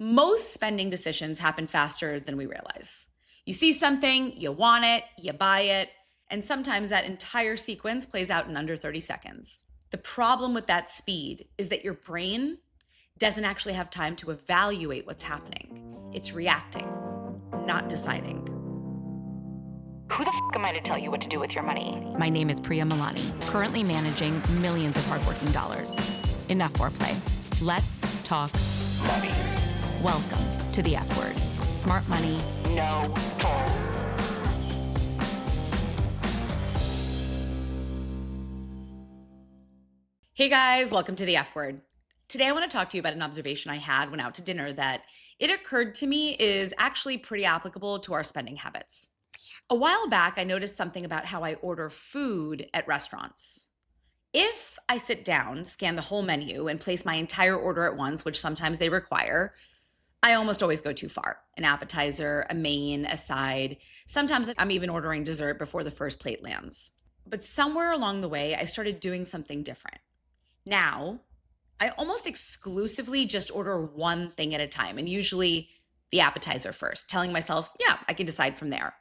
Most spending decisions happen faster than we realize. You see something, you want it, you buy it, and sometimes that entire sequence plays out in under 30 seconds. The problem with that speed is that your brain doesn't actually have time to evaluate what's happening. It's reacting, not deciding. Who the f am I to tell you what to do with your money? My name is Priya Malani, currently managing millions of hardworking dollars. Enough foreplay. Let's talk Money. Welcome to the F word. Smart money. No bull. Hey guys, welcome to the F word. Today I want to talk to you about an observation I had when out to dinner that it occurred to me is actually pretty applicable to our spending habits. A while back, I noticed something about how I order food at restaurants. If I sit down, scan the whole menu, and place my entire order at once, which sometimes they require, I almost always go too far. An appetizer, a main, a side. Sometimes I'm even ordering dessert before the first plate lands. But somewhere along the way, I started doing something different. Now, I almost exclusively just order one thing at a time, and usually the appetizer first, telling myself, yeah, I can decide from there.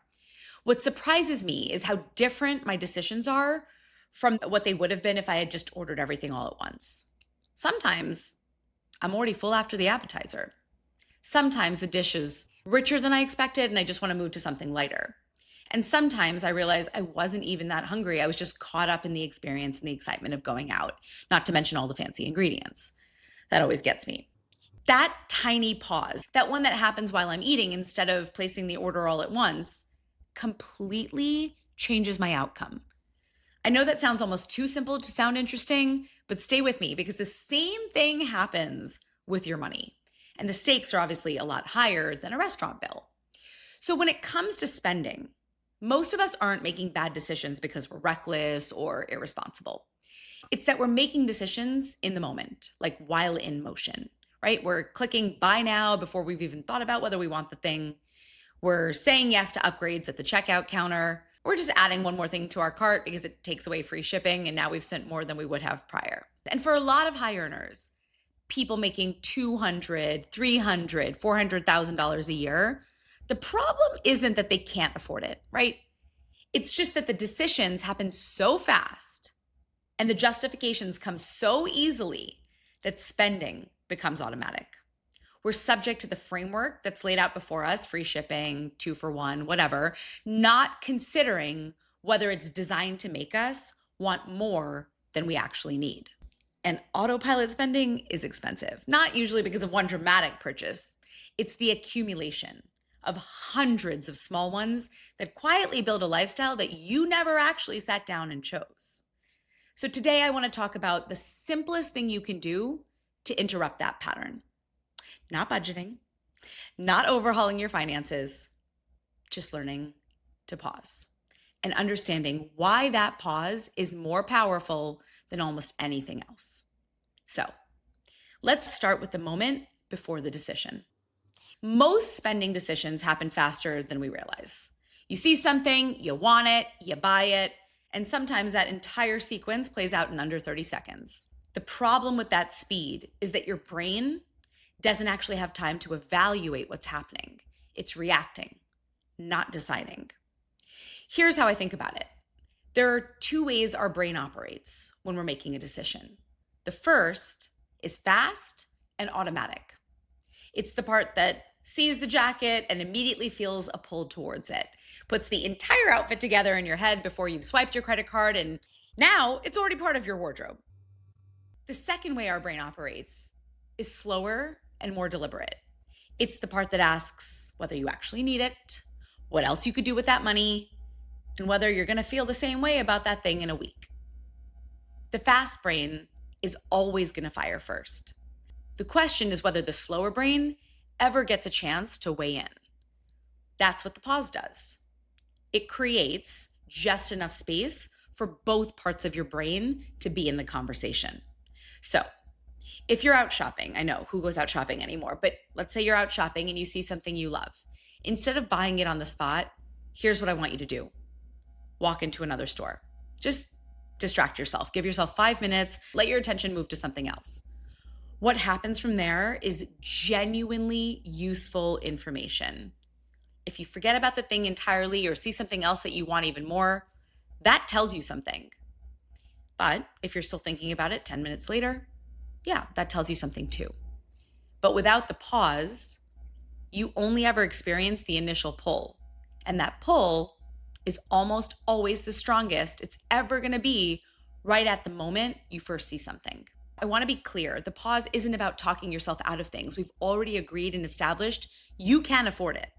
What surprises me is how different my decisions are from what they would have been if I had just ordered everything all at once. Sometimes I'm already full after the appetizer. Sometimes the dish is richer than I expected and I just want to move to something lighter. And sometimes I realize I wasn't even that hungry. I was just caught up in the experience and the excitement of going out, not to mention all the fancy ingredients. That always gets me. That tiny pause, that one that happens while I'm eating instead of placing the order all at once, completely changes my outcome. I know that sounds almost too simple to sound interesting, but stay with me because the same thing happens with your money. And the stakes are obviously a lot higher than a restaurant bill. So when it comes to spending, most of us aren't making bad decisions because we're reckless or irresponsible. It's that we're making decisions in the moment, like while in motion, right? We're clicking buy now before we've even thought about whether we want the thing. We're saying yes to upgrades at the checkout counter. We're just adding one more thing to our cart because it takes away free shipping and now we've spent more than we would have prior. And for a lot of high earners, people making $200,000, $300,000, $400,000 a year, the problem isn't that they can't afford it, right? It's just that the decisions happen so fast and the justifications come so easily that spending becomes automatic. We're subject to the framework that's laid out before us, free shipping, 2 for 1, whatever, not considering whether it's designed to make us want more than we actually need. And autopilot spending is expensive, not usually because of one dramatic purchase. It's the accumulation of hundreds of small ones that quietly build a lifestyle that you never actually sat down and chose. So today I want to talk about the simplest thing you can do to interrupt that pattern. Not budgeting, not overhauling your finances, just learning to pause and understanding why that pause is more powerful than almost anything else. So let's start with the moment before the decision. Most spending decisions happen faster than we realize. You see something, you want it, you buy it, and sometimes that entire sequence plays out in under 30 seconds. The problem with that speed is that your brain doesn't actually have time to evaluate what's happening. It's reacting, not deciding. Here's how I think about it. There are two ways our brain operates when we're making a decision. The first is fast and automatic. It's the part that sees the jacket and immediately feels a pull towards it, puts the entire outfit together in your head before you've swiped your credit card, and now it's already part of your wardrobe. The second way our brain operates is slower and more deliberate. It's the part that asks whether you actually need it, what else you could do with that money, and whether you're going to feel the same way about that thing in a week. The fast brain is always going to fire first. The question is whether the slower brain ever gets a chance to weigh in. That's what the pause does. It creates just enough space for both parts of your brain to be in the conversation. So if you're out shopping, I know who goes out shopping anymore, but let's say you're out shopping and you see something you love. Instead of buying it on the spot, here's what I want you to do. Walk into another store. Just distract yourself. Give yourself 5 minutes. Let your attention move to something else. What happens from there is genuinely useful information. If you forget about the thing entirely or see something else that you want even more, that tells you something. But if you're still thinking about it 10 minutes later, yeah, that tells you something too. But without the pause, you only ever experience the initial pull. And that pull is almost always the strongest it's ever going to be right at the moment you first see something. I want to be clear. The pause isn't about talking yourself out of things. We've already agreed and established you can afford it.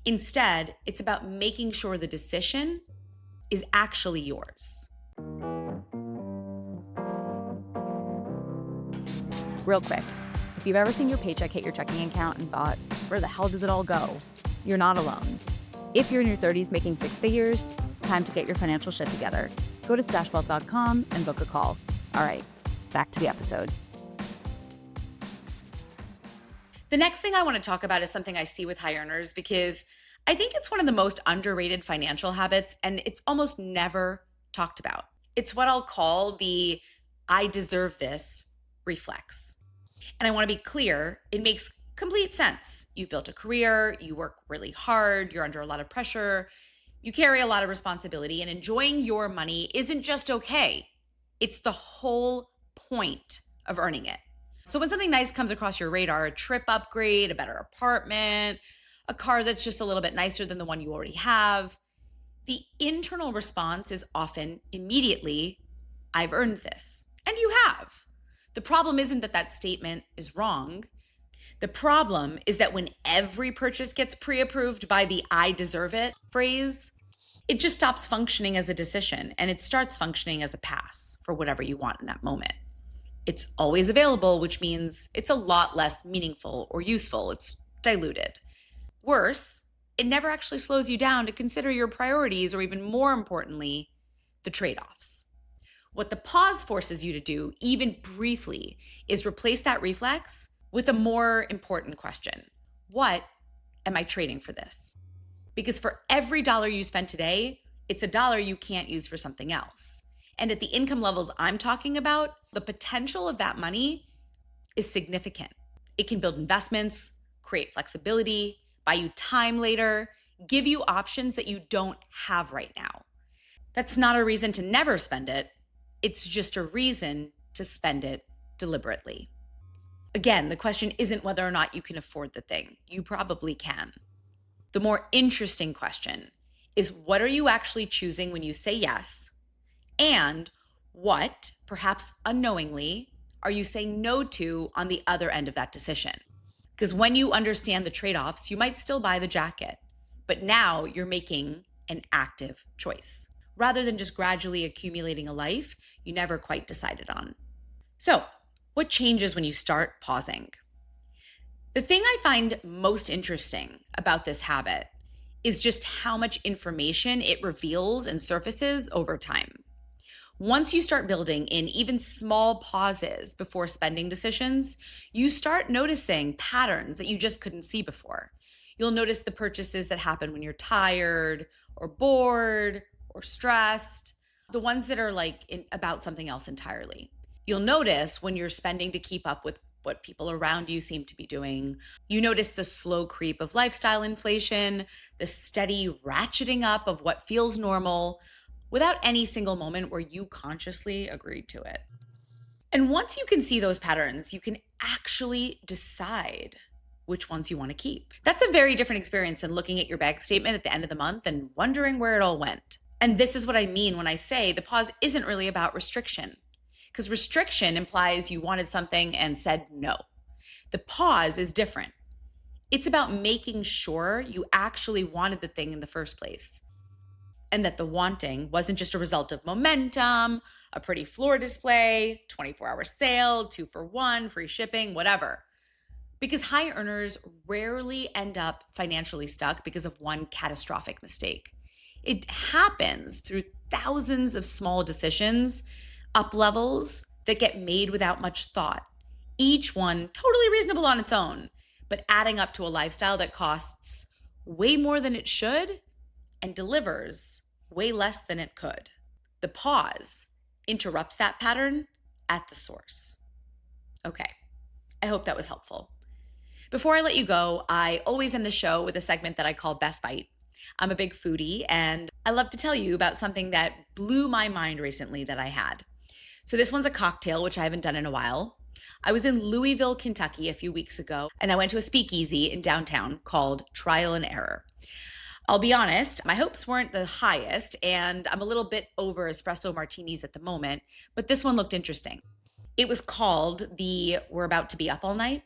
Instead, it's about making sure the decision is actually yours. Real quick, if you've ever seen your paycheck hit your checking account and thought, where the hell does it all go? You're not alone. If you're in your 30s making six figures, it's time to get your financial shit together. Go to stashwealth.com and book a call. All right, back to the episode. The next thing I want to talk about is something I see with high earners because I think it's one of the most underrated financial habits and it's almost never talked about. It's what I'll call the I deserve this reflex. And I want to be clear, it makes complete sense. You've built a career, you work really hard, you're under a lot of pressure, you carry a lot of responsibility, and enjoying your money isn't just okay. It's the whole point of earning it. So when something nice comes across your radar, a trip upgrade, a better apartment, a car that's just a little bit nicer than the one you already have, the internal response is often immediately, I've earned this. And you have. The problem isn't that that statement is wrong. The problem is that when every purchase gets pre-approved by the I deserve it phrase, it just stops functioning as a decision and it starts functioning as a pass for whatever you want in that moment. It's always available, which means it's a lot less meaningful or useful. It's diluted. Worse, it never actually slows you down to consider your priorities or even more importantly, the trade-offs. What the pause forces you to do, even briefly, is replace that reflex with a more important question. What am I trading for this? Because for every dollar you spend today, it's a dollar you can't use for something else. And at the income levels I'm talking about, the potential of that money is significant. It can build investments, create flexibility, buy you time later, give you options that you don't have right now. That's not a reason to never spend it. It's just a reason to spend it deliberately. Again, the question isn't whether or not you can afford the thing. You probably can. The more interesting question is what are you actually choosing when you say yes? And what, perhaps unknowingly, are you saying no to on the other end of that decision? Because when you understand the trade-offs, you might still buy the jacket, but now you're making an active choice rather than just gradually accumulating a life you never quite decided on. So, what changes when you start pausing? The thing I find most interesting about this habit is just how much information it reveals and surfaces over time. Once you start building in even small pauses before spending decisions, you start noticing patterns that you just couldn't see before. You'll notice the purchases that happen when you're tired or bored or stressed, the ones that are about something else entirely. You'll notice when you're spending to keep up with what people around you seem to be doing. You notice the slow creep of lifestyle inflation, the steady ratcheting up of what feels normal without any single moment where you consciously agreed to it. And once you can see those patterns, you can actually decide which ones you want to keep. That's a very different experience than looking at your bank statement at the end of the month and wondering where it all went. And this is what I mean when I say the pause isn't really about restriction. Because restriction implies you wanted something and said no. The pause is different. It's about making sure you actually wanted the thing in the first place. And that the wanting wasn't just a result of momentum, a pretty floor display, 24-hour sale, 2 for 1, free shipping, whatever. Because high earners rarely end up financially stuck because of one catastrophic mistake. It happens through thousands of small decisions, up levels that get made without much thought. Each one totally reasonable on its own, but adding up to a lifestyle that costs way more than it should and delivers way less than it could. The pause interrupts that pattern at the source. Okay, I hope that was helpful. Before I let you go, I always end the show with a segment that I call Best Bite. I'm a big foodie, and I love to tell you about something that blew my mind recently that I had. So this one's a cocktail, which I haven't done in a while. I was in Louisville, Kentucky a few weeks ago, and I went to a speakeasy in downtown called Trial and Error. I'll be honest, my hopes weren't the highest, and I'm a little bit over espresso martinis at the moment, but this one looked interesting. It was called the We're About to Be Up All Night.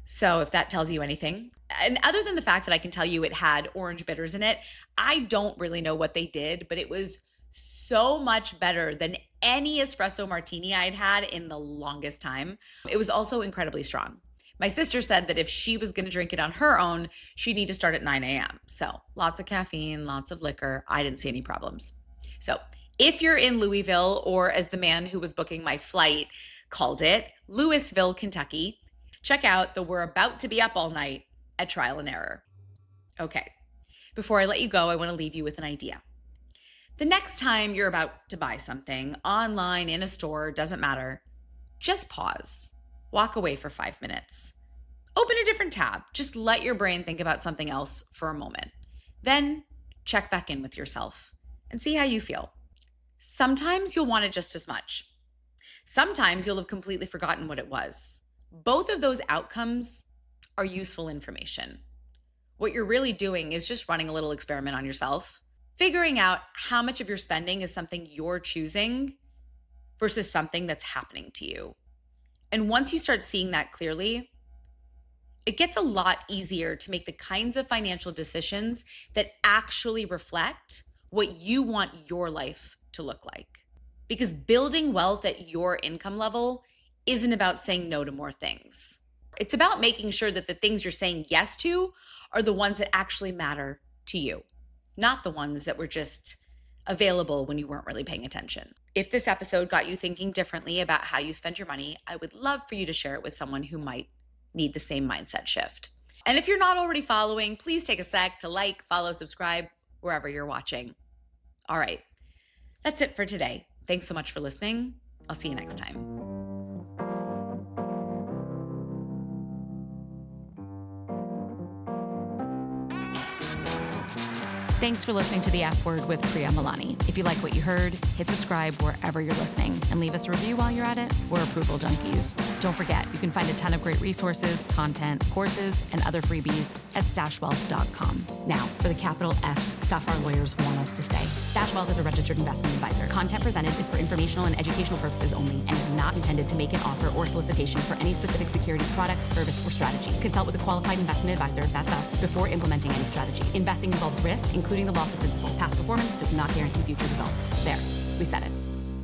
So if that tells you anything, and other than the fact that I can tell you it had orange bitters in it, I don't really know what they did, but it was so much better than any espresso martini I'd had in the longest time. It was also incredibly strong. My sister said that if she was going to drink it on her own, she'd need to start at 9 a.m. So lots of caffeine, lots of liquor. I didn't see any problems. So if you're in Louisville, or as the man who was booking my flight called it, Louisville, Kentucky, check out the We're About to Be Up All Night at Trial and Error. Okay, before I let you go, I want to leave you with an idea. The next time you're about to buy something, online, in a store, doesn't matter, just pause. Walk away for 5 minutes. Open a different tab. Just let your brain think about something else for a moment. Then check back in with yourself and see how you feel. Sometimes you'll want it just as much. Sometimes you'll have completely forgotten what it was. Both of those outcomes are useful information. What you're really doing is just running a little experiment on yourself, figuring out how much of your spending is something you're choosing versus something that's happening to you. And once you start seeing that clearly, it gets a lot easier to make the kinds of financial decisions that actually reflect what you want your life to look like. Because building wealth at your income level isn't about saying no to more things. It's about making sure that the things you're saying yes to are the ones that actually matter to you, not the ones that were just available when you weren't really paying attention. If this episode got you thinking differently about how you spend your money, I would love for you to share it with someone who might need the same mindset shift. And if you're not already following, please take a sec to like, follow, subscribe, wherever you're watching. All right, that's it for today. Thanks so much for listening. I'll see you next time. Thanks for listening to The F Word with Priya Malani. If you like what you heard, hit subscribe wherever you're listening and leave us a review while you're at it. We're approval junkies. Don't forget, you can find a ton of great resources, content, courses, and other freebies at stashwealth.com. Now, for the capital S stuff our lawyers want us to say. StashWealth is a registered investment advisor. Content presented is for informational and educational purposes only and is not intended to make an offer or solicitation for any specific securities, product, service, or strategy. Consult with a qualified investment advisor, that's us, before implementing any strategy. Investing involves risk, including the loss of principal. Past performance does not guarantee future results. There, we said it.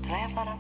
Did I have that up?